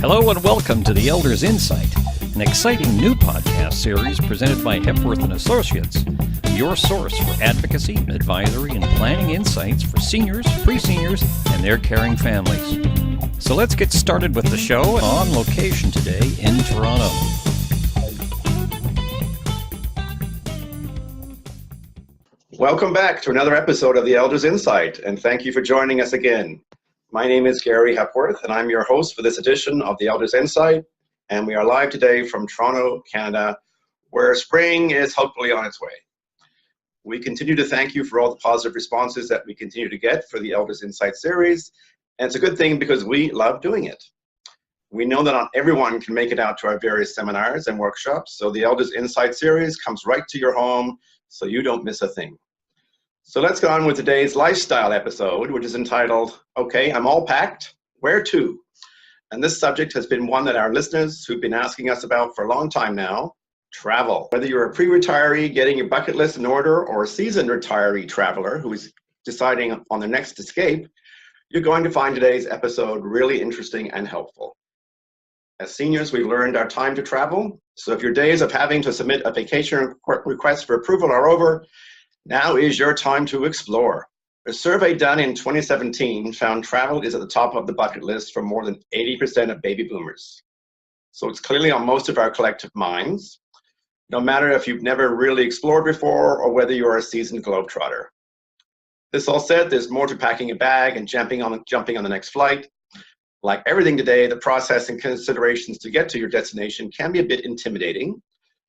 Hello and welcome to the Elders Insight, an exciting new podcast series presented by Hepworth and Associates, your source for advocacy, advisory, and planning insights for seniors, pre-seniors, and their caring families. So let's get started with the show on location today in Toronto. Welcome back to another episode of the Elders Insight, and thank you for joining us again. My name is Gary Hepworth, and I'm your host for this edition of the Elders Insight, and we are live today from Toronto, Canada, where spring is hopefully on its way. We continue to thank you for all the positive responses that we continue to get for the Elders Insight series, and it's a good thing because we love doing it. We know that not everyone can make it out to our various seminars and workshops, so the Elders Insight series comes right to your home so you don't miss a thing. So let's go on with today's lifestyle episode, which is entitled, Okay, I'm All Packed, Where To? And this subject has been one that our listeners who've been asking us about for a long time now, travel. Whether you're a pre-retiree getting your bucket list in order or a seasoned retiree traveler who is deciding on their next escape, you're going to find today's episode really interesting and helpful. As seniors, we've learned our time to travel. So if your days of having to submit a vacation request for approval are over, now is your time to explore. A survey done in 2017 found travel is at the top of the bucket list for more than 80% of baby boomers. So it's clearly on most of our collective minds, no matter if you've never really explored before or whether you're a seasoned globetrotter. This all said, there's more to packing a bag and jumping on the next flight. Like everything today, the process and considerations to get to your destination can be a bit intimidating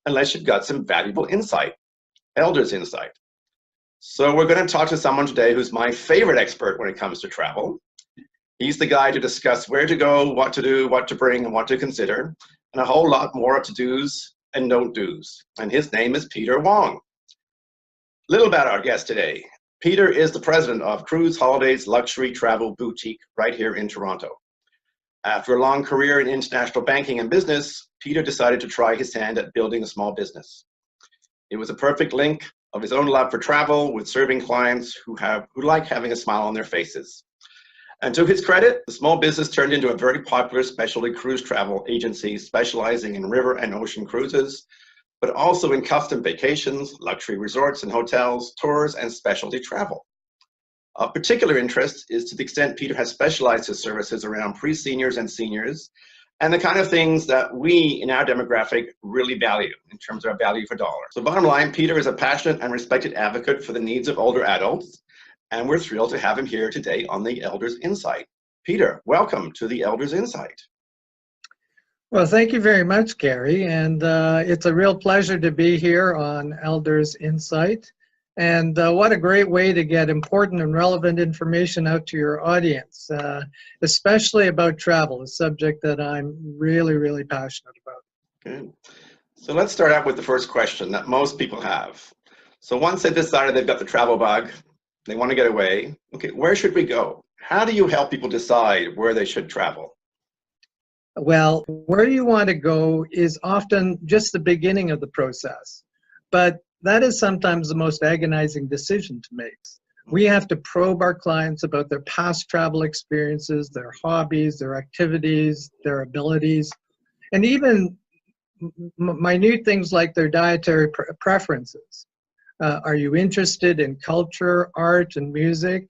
unless you've got some valuable insight, Elders Insight. So we're going to talk to someone today who's my favorite expert when it comes to travel. He's the guy to discuss where to go, what to do, what to bring, and what to consider, and a whole lot more of to-dos and don't-dos. And his name is Peter Wong. Little about our guest today. Peter is the president of Cruise Holidays Luxury Travel Boutique right here in Toronto. After a long career in international banking and business, Peter decided to try his hand at building a small business. It was a perfect link of his own love for travel with serving clients who like having a smile on their faces. And to his credit, the small business turned into a very popular specialty cruise travel agency specializing in river and ocean cruises, but also in custom vacations, luxury resorts and hotels, tours, and specialty travel. Of particular interest is to the extent Peter has specialized his services around pre-seniors and seniors, and the kind of things that we in our demographic really value in terms of our value for dollar. So bottom line, Peter is a passionate and respected advocate for the needs of older adults, and we're thrilled to have him here today on the Elders Insight. Peter, welcome to the Elders Insight. Well, thank you very much, Gary, and it's a real pleasure to be here on Elders Insight. And what a great way to get important and relevant information out to your audience, especially about travel, a subject that I'm really, really passionate about. Good. So let's start out with the first question that most people have. So once they've decided they've got the travel bug, they want to get away, okay, where should we go? How do you help people decide where they should travel? Well, where you want to go is often just the beginning of the process, but that is sometimes the most agonizing decision to make. We have to probe our clients about their past travel experiences, their hobbies, their activities, their abilities, and even minute things like their dietary preferences. Are you interested in culture, art, and music?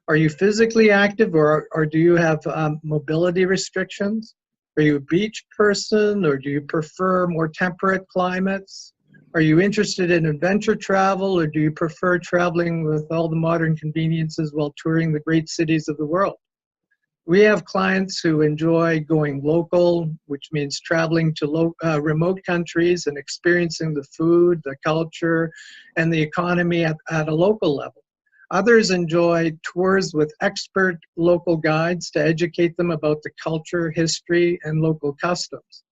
Are you physically active, or do you have mobility restrictions? Are you a beach person, or do you prefer more temperate climates? Are you interested in adventure travel, or do you prefer traveling with all the modern conveniences while touring the great cities of the world? We have clients who enjoy going local, which means traveling to remote countries and experiencing the food, the culture, and the economy at a local level. Others enjoy tours with expert local guides to educate them about the culture, history, and local customs.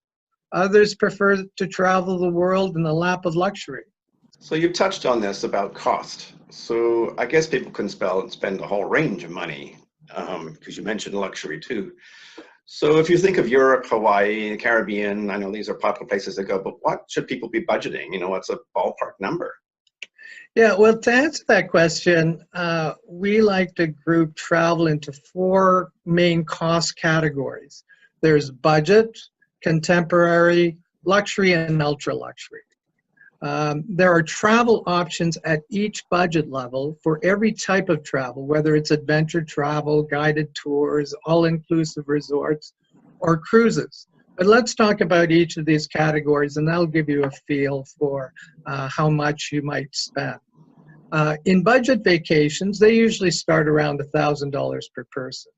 Others prefer to travel the world in the lap of luxury. So you touched on this about cost. So I guess people can spend a whole range of money because you mentioned luxury too. So if you think of Europe, Hawaii, the Caribbean, I know these are popular places to go, but what should people be budgeting? What's a ballpark number? Yeah, well, to answer that question, we like to group travel into four main cost categories. There's budget, contemporary, luxury, and ultra luxury. There are travel options at each budget level for every type of travel, whether it's adventure travel, guided tours, all-inclusive resorts, or cruises. But let's talk about each of these categories, and that'll give you a feel for how much you might spend. In budget vacations, they usually start around $1,000 per person.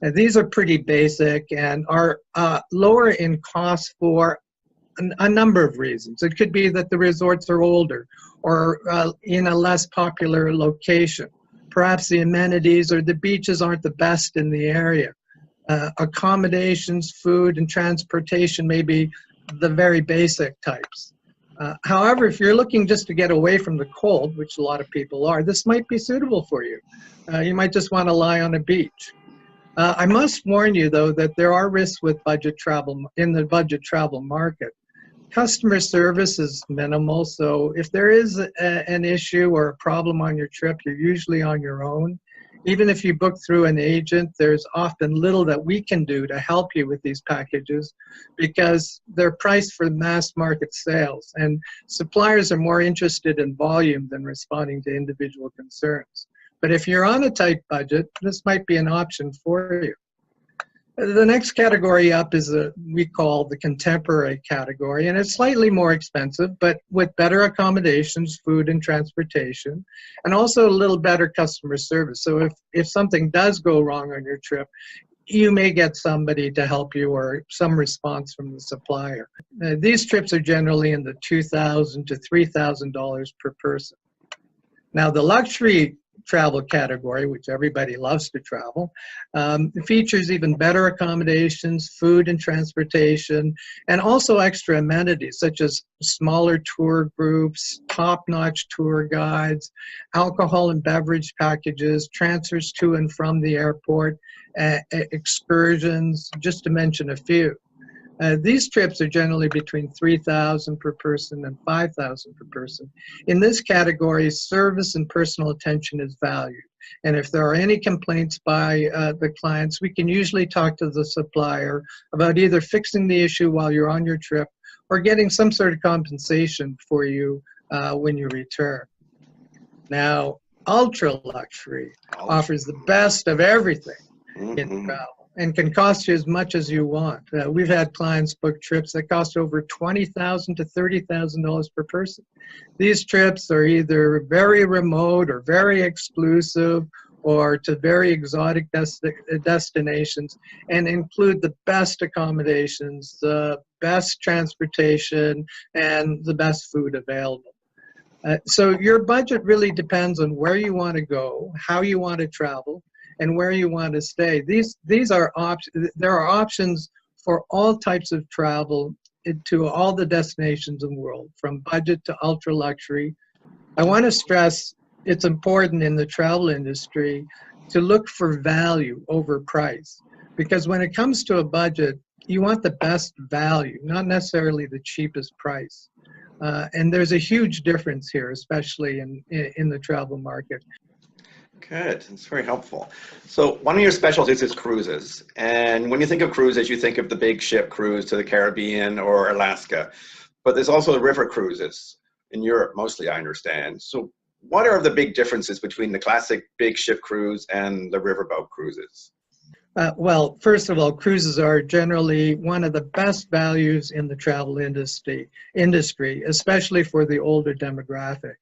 And these are pretty basic and are lower in cost for a number of reasons. It could be that the resorts are older or in a less popular location. Perhaps the amenities or the beaches aren't the best in the area. Accommodations, food, and transportation may be the very basic types. However, if you're looking just to get away from the cold, which a lot of people are, this might be suitable for you. You might just want to lie on a beach. I must warn you, though, that there are risks with budget travel in the budget travel market. Customer service is minimal, so if there is an issue or a problem on your trip, you're usually on your own. Even if you book through an agent, there's often little that we can do to help you with these packages because they're priced for mass market sales, and suppliers are more interested in volume than responding to individual concerns. But if you're on a tight budget, this might be an option for you. The next category up is we call the contemporary category, and it's slightly more expensive, but with better accommodations, food and transportation, and also a little better customer service. So if something does go wrong on your trip, you may get somebody to help you or some response from the supplier. These trips are generally in the $2,000 to $3,000 per person. Now, the luxury travel category, which everybody loves to travel, features even better accommodations, food and transportation, and also extra amenities such as smaller tour groups, top-notch tour guides, alcohol and beverage packages, transfers to and from the airport, excursions, just to mention a few. These trips are generally between $3,000 per person and $5,000 per person. In this category, service and personal attention is valued. And if there are any complaints by the clients, we can usually talk to the supplier about either fixing the issue while you're on your trip or getting some sort of compensation for you when you return. Now, ultra luxury offers the best of everything in travel and can cost you as much as you want. We've had clients book trips that cost over $20,000 to $30,000 per person. These trips are either very remote or very exclusive or to very exotic destinations and include the best accommodations, the best transportation, and the best food available. So your budget really depends on where you want to go, how you want to travel, and where you want to stay. There are options for all types of travel to all the destinations in the world, from budget to ultra luxury. I want to stress it's important in the travel industry to look for value over price, because when it comes to a budget, you want the best value, not necessarily the cheapest price. And there's a huge difference here, especially in the travel market. Good, that's very helpful. So one of your specialties is cruises. And when you think of cruises, you think of the big ship cruise to the Caribbean or Alaska. But there's also the river cruises in Europe, mostly, I understand. So what are the big differences between the classic big ship cruise and the riverboat cruises? Well, first of all, cruises are generally one of the best values in the travel industry, especially for the older demographic.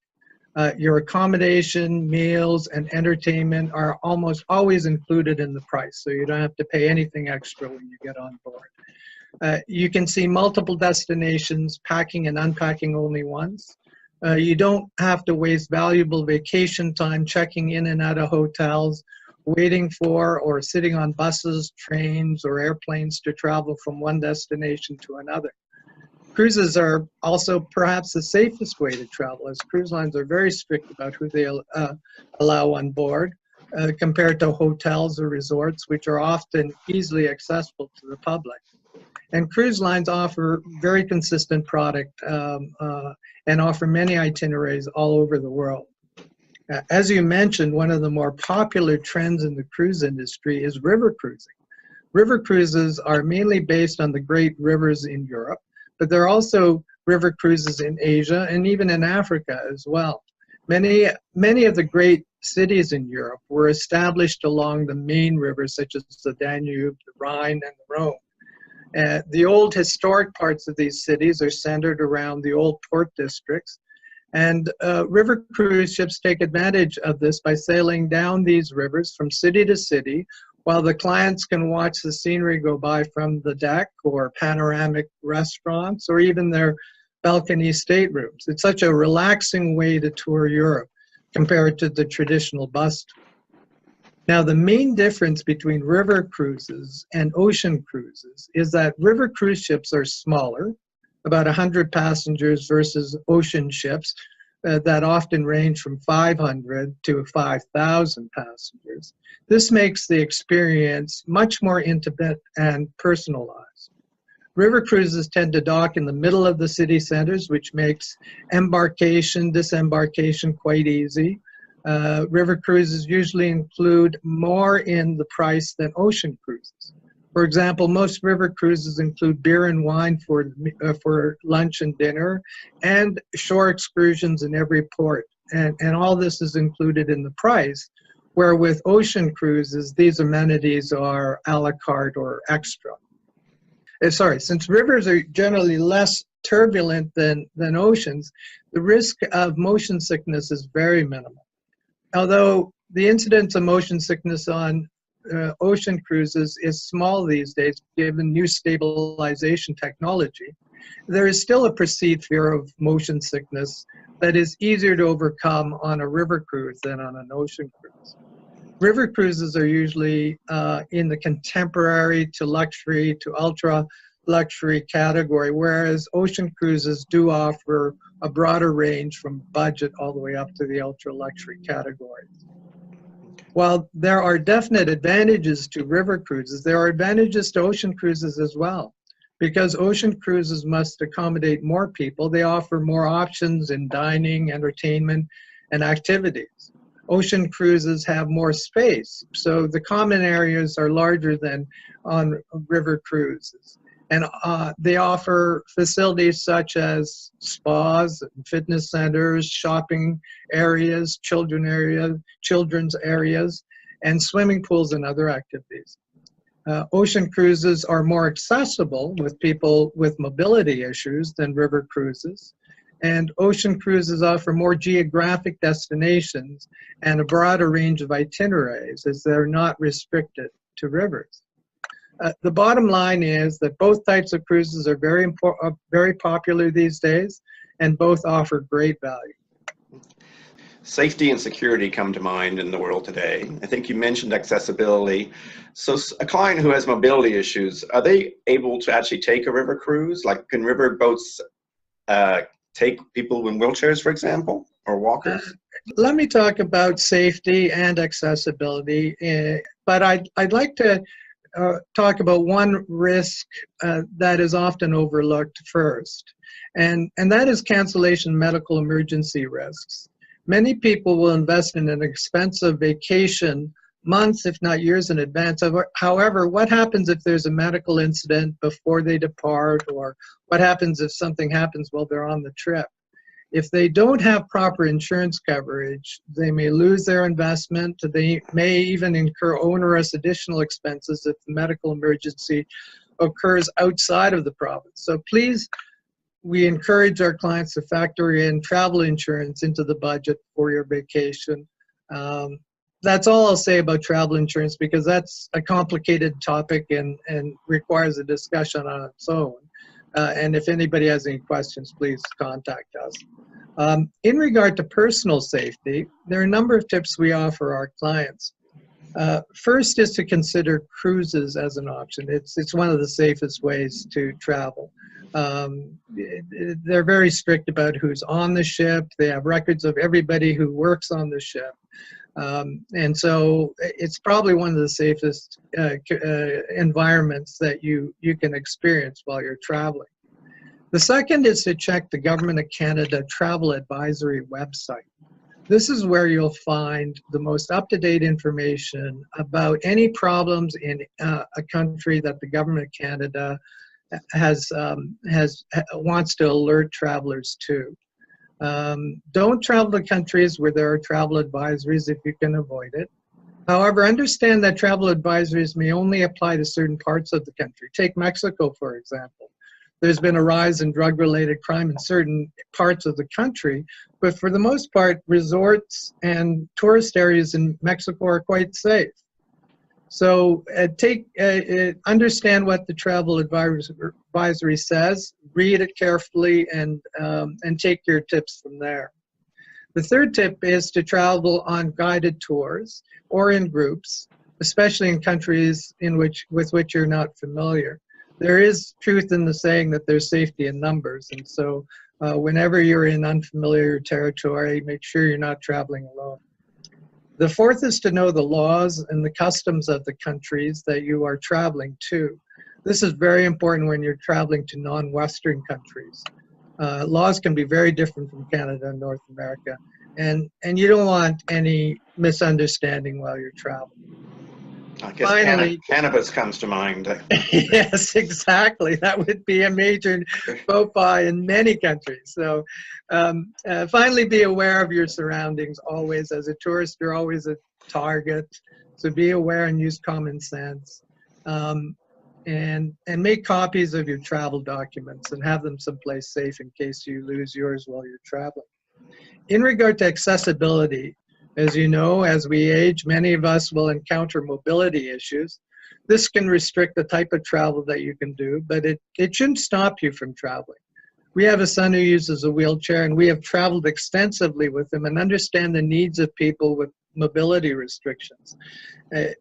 Your accommodation, meals, and entertainment are almost always included in the price, so you don't have to pay anything extra when you get on board. You can see multiple destinations, packing and unpacking only once. You don't have to waste valuable vacation time checking in and out of hotels, waiting for or sitting on buses, trains, or airplanes to travel from one destination to another. Cruises are also perhaps the safest way to travel, as cruise lines are very strict about who they allow on board compared to hotels or resorts, which are often easily accessible to the public. And cruise lines offer very consistent product and offer many itineraries all over the world. As you mentioned, one of the more popular trends in the cruise industry is river cruising, River cruises are mainly based on the great rivers in Europe, but there are also river cruises in Asia and even in Africa as well. Many of the great cities in Europe were established along the main rivers such as the Danube, the Rhine, and the Rhone. The old historic parts of these cities are centered around the old port districts, and river cruise ships take advantage of this by sailing down these rivers from city to city, while the clients can watch the scenery go by from the deck or panoramic restaurants or even their balcony staterooms. It's such a relaxing way to tour Europe compared to the traditional bus tour. Now, the main difference between river cruises and ocean cruises is that river cruise ships are smaller, about 100 passengers, versus ocean ships that often range from 500 to 5,000 passengers. This makes the experience much more intimate and personalized. River cruises tend to dock in the middle of the city centers, which makes embarkation, disembarkation quite easy. River cruises usually include more in the price than ocean cruises. For example, most river cruises include beer and wine for lunch and dinner, and shore excursions in every port. And all this is included in the price, where with ocean cruises, these amenities are a la carte or extra. Since rivers are generally less turbulent than oceans, the risk of motion sickness is very minimal. Although the incidence of motion sickness on ocean cruises is small these days, given new stabilization technology, there is still a perceived fear of motion sickness that is easier to overcome on a river cruise than on an ocean cruise. River cruises are usually in the contemporary to luxury to ultra luxury category, whereas ocean cruises do offer a broader range from budget all the way up to the ultra luxury category. While there are definite advantages to river cruises, there are advantages to ocean cruises as well. Because ocean cruises must accommodate more people, they offer more options in dining, entertainment, and activities. Ocean cruises have more space, so the common areas are larger than on river cruises. And they offer facilities such as spas, fitness centers, shopping areas, children's areas, and swimming pools and other activities. Ocean cruises are more accessible with people with mobility issues than river cruises. And ocean cruises offer more geographic destinations and a broader range of itineraries, as they're not restricted to rivers. The bottom line is that both types of cruises are very popular these days, and both offer great value. Safety and security come to mind in the world today. I think you mentioned accessibility. So a client who has mobility issues, are they able to actually take a river cruise? Like, can river boats take people in wheelchairs, for example, or walkers? Let me talk about safety and accessibility, but I'd like to talk about one risk that is often overlooked first, and that is cancellation medical emergency risks. Many people will invest in an expensive vacation months, if not years in advance. However, what happens if there's a medical incident before they depart, or what happens if something happens while they're on the trip? If they don't have proper insurance coverage, they may lose their investment. They may even incur onerous additional expenses if the medical emergency occurs outside of the province. So please, we encourage our clients to factor in travel insurance into the budget for your vacation. That's all I'll say about travel insurance, because that's a complicated topic and requires a discussion on its own. And if anybody has any questions, please contact us. In regard to personal safety, there are a number of tips we offer our clients. First is to consider cruises as an option. It's one of the safest ways to travel. They're very strict about who's on the ship. They have records of everybody who works on the ship. And so it's probably one of the safest environments that you can experience while you're traveling. The second is to check the Government of Canada Travel Advisory website. This is where you'll find the most up-to-date information about any problems in a country that the government of Canada wants to alert travelers to. Don't travel to countries where there are travel advisories if you can avoid it. However, understand that travel advisories may only apply to certain parts of the country. Take Mexico, for example. There's been a rise in drug-related crime in certain parts of the country, but for the most part, resorts and tourist areas in Mexico are quite safe. So understand what the travel advisory says, read it carefully, and take your tips from there. The third tip is to travel on guided tours or in groups, especially in countries with which you're not familiar. There is truth in the saying that there's safety in numbers, and so whenever you're in unfamiliar territory, make sure you're not traveling alone. The fourth is to know the laws and the customs of the countries that you are traveling to. This is very important when you're traveling to non-Western countries. Laws can be very different from Canada and North America, and you don't want any misunderstanding while you're traveling. I guess Finally, cannabis comes to mind. yes, exactly. That would be a major faux pas in many countries. So finally, be aware of your surroundings always. As a tourist, you're always a target. So be aware and use common sense. And make copies of your travel documents and have them someplace safe in case you lose yours while you're traveling. In regard to accessibility, as you know, as we age, many of us will encounter mobility issues. This can restrict the type of travel that you can do, but it shouldn't stop you from traveling. We have a son who uses a wheelchair, and we have traveled extensively with him and understand the needs of people with mobility restrictions.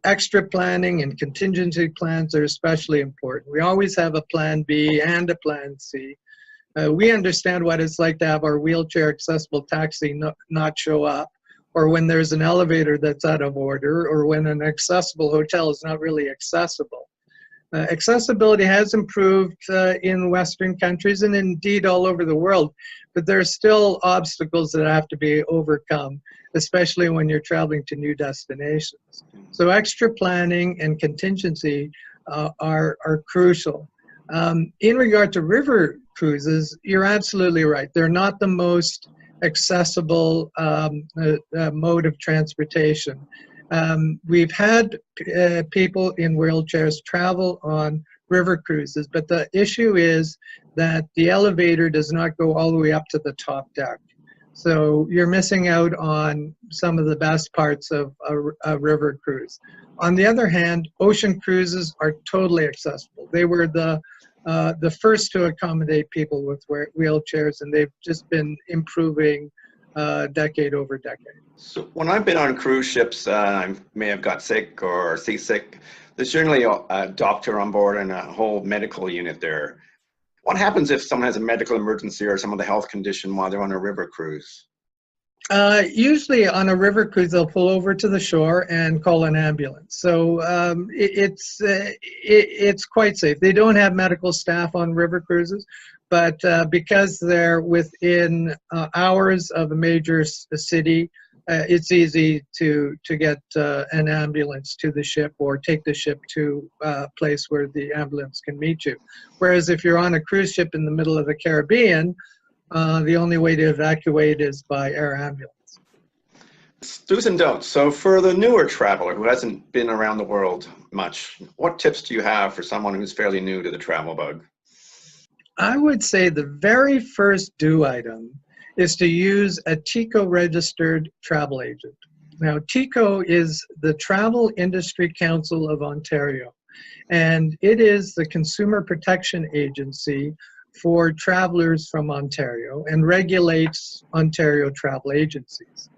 Extra planning and contingency plans are especially important. We always have a plan B and a plan C. We understand what it's like to have our wheelchair accessible taxi not show up, or when there's an elevator that's out of order, or when an accessible hotel is not really accessible. Accessibility has improved in Western countries and indeed all over the world, but there are still obstacles that have to be overcome, especially when you're traveling to new destinations. So extra planning and contingency are crucial. In regard to river cruises, you're absolutely right. They're not the most accessible mode of transportation. We've had people in wheelchairs travel on river cruises, but the issue is that the elevator does not go all the way up to the top deck. So you're missing out on some of the best parts of a river cruise. On the other hand, ocean cruises are totally accessible. They were the first to accommodate people with wheelchairs, and they've just been improving decade over decade. So when I've been on cruise ships, I may have got sick or seasick. There's generally a doctor on board and a whole medical unit there. What happens if someone has a medical emergency or some of the health condition while they're on a river cruise? Usually on a river cruise, they'll pull over to the shore and call an ambulance. So it's quite safe. They don't have medical staff on river cruises, but because they're within hours of a major city, it's easy to get an ambulance to the ship or take the ship to a place where the ambulance can meet you. Whereas if you're on a cruise ship in the middle of the Caribbean, the only way to evacuate is by air ambulance. Do's and don'ts. So for the newer traveler who hasn't been around the world much, what tips do you have for someone who's fairly new to the travel bug? I would say the very first do item is to use a TICO-registered travel agent. Now, TICO is the Travel Industry Council of Ontario, and it is the consumer protection agency for travelers from Ontario and regulates Ontario travel agencies.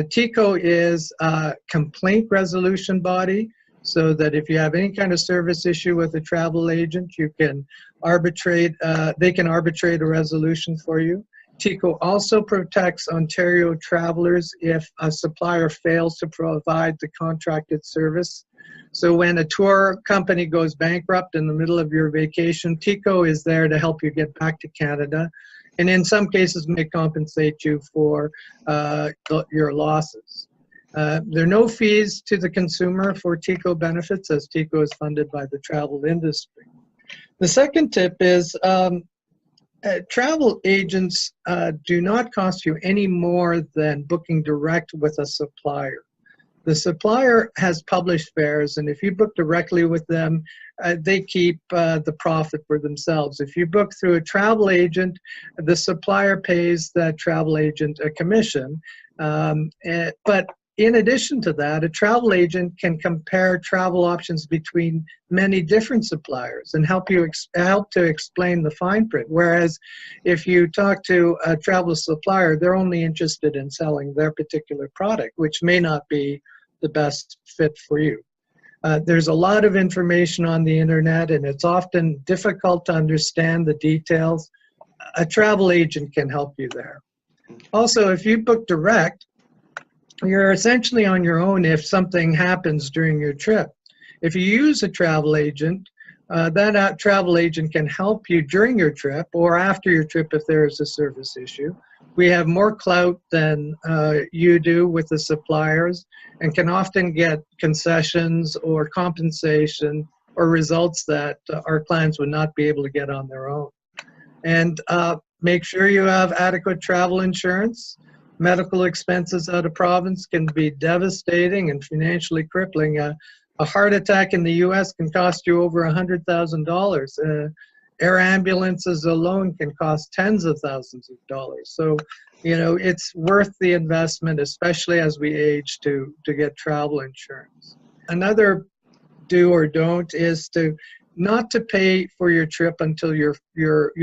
TICO is a complaint resolution body, so that if you have any kind of service issue with a travel agent, you can arbitrate, they can arbitrate a resolution for you. TICO also protects Ontario travelers if a supplier fails to provide the contracted service. So when a tour company goes bankrupt in the middle of your vacation, TICO is there to help you get back to Canada and in some cases may compensate you for your losses. There are no fees to the consumer for TICO benefits, as TICO is funded by the travel industry. The second tip is travel agents do not cost you any more than booking direct with a supplier. The supplier has published fares, and if you book directly with them, they keep the profit for themselves. If you book through a travel agent, the supplier pays that travel agent a commission. But in addition to that, a travel agent can compare travel options between many different suppliers and help to explain the fine print. Whereas if you talk to a travel supplier, they're only interested in selling their particular product, which may not be the best fit for you. There's a lot of information on the internet, and it's often difficult to understand the details. A travel agent can help you there. Also, if you book direct, you're essentially on your own if something happens during your trip. If you use a travel agent, that travel agent can help you during your trip or after your trip if there is a service issue. We have more clout than you do with the suppliers and can often get concessions or compensation or results that our clients would not be able to get on their own. And make sure you have adequate travel insurance. Medical expenses out of province can be devastating and financially crippling. A heart attack in the U.S. can cost you over $100,000. Air ambulances alone can cost tens of thousands of dollars. So, it's worth the investment, especially as we age, to get travel insurance. Another do or don't is not to pay for your trip until you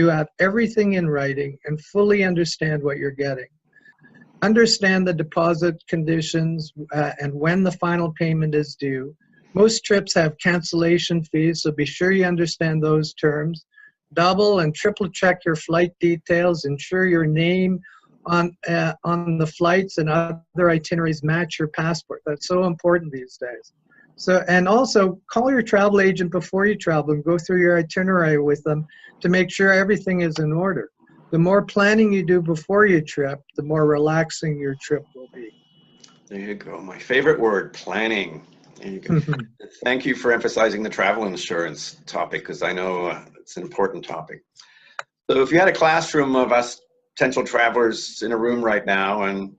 have everything in writing and fully understand what you're getting. Understand the deposit conditions and when the final payment is due. Most trips have cancellation fees, so be sure you understand those terms. Double and triple check your flight details. Ensure your name on the flights and other itineraries match your passport. That's so important these days. And also call your travel agent before you travel and go through your itinerary with them to make sure everything is in order. The more planning you do before your trip, the more relaxing your trip will be. There you go. My favorite word, planning. There you go. Thank you for emphasizing the travel insurance topic, because I know it's an important topic. So if you had a classroom of us potential travelers in a room right now, and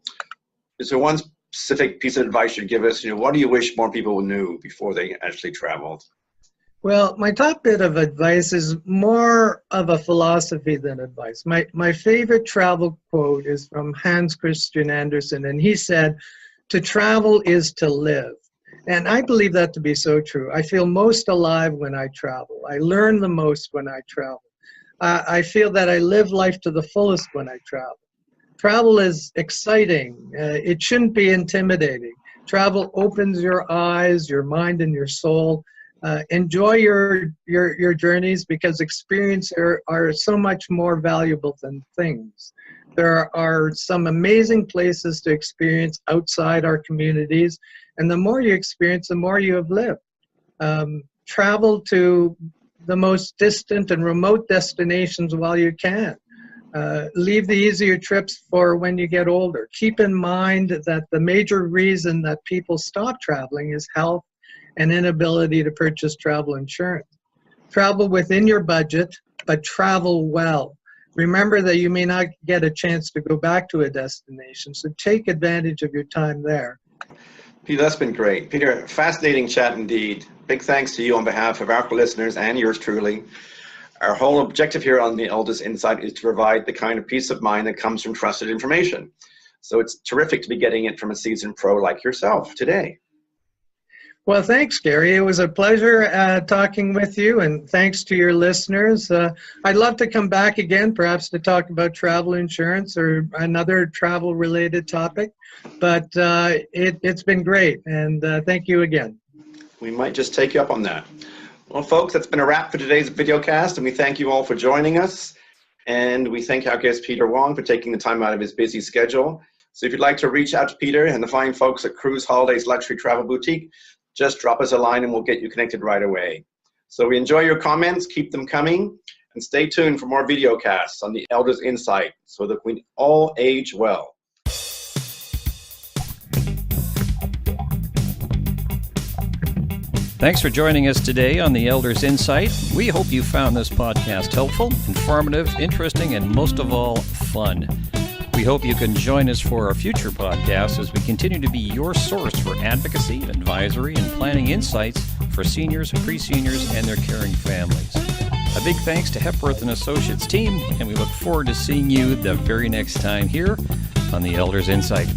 is there one specific piece of advice you'd give us? What do you wish more people knew before they actually traveled? Well, my top bit of advice is more of a philosophy than advice. My favorite travel quote is from Hans Christian Andersen, and he said, "To travel is to live." And I believe that to be so true. I feel most alive when I travel. I learn the most when I travel. I feel that I live life to the fullest when I travel. Travel is exciting. It shouldn't be intimidating. Travel opens your eyes, your mind, and your soul. Enjoy your journeys, because experiences are so much more valuable than things. There are some amazing places to experience outside our communities, and the more you experience, the more you have lived. Travel to the most distant and remote destinations while you can. Leave the easier trips for when you get older. Keep in mind that the major reason that people stop traveling is health and inability to purchase travel insurance. Travel within your budget, but travel well. Remember that you may not get a chance to go back to a destination, so take advantage of your time there. Peter, that's been great. Peter, fascinating chat indeed. Big thanks to you on behalf of our listeners and yours truly. Our whole objective here on the Elders Insight is to provide the kind of peace of mind that comes from trusted information. So it's terrific to be getting it from a seasoned pro like yourself today. Well, thanks, Gary. It was a pleasure talking with you, and thanks to your listeners. I'd love to come back again, perhaps to talk about travel insurance or another travel-related topic, but it's been great, and thank you again. We might just take you up on that. Well, folks, that's been a wrap for today's videocast, and we thank you all for joining us, and we thank our guest, Peter Wong, for taking the time out of his busy schedule. So if you'd like to reach out to Peter and the fine folks at Cruise Holidays Luxury Travel Boutique, just drop us a line and we'll get you connected right away. So we enjoy your comments, keep them coming. And stay tuned for more video casts on the Elders Insight so that we all age well. Thanks for joining us today on the Elders Insight. We hope you found this podcast helpful, informative, interesting, and most of all, fun. We hope you can join us for our future podcasts as we continue to be your source for advocacy, advisory, and planning insights for seniors, pre-seniors, and their caring families. A big thanks to Hepworth and Associates team, and we look forward to seeing you the very next time here on the Elders Insight.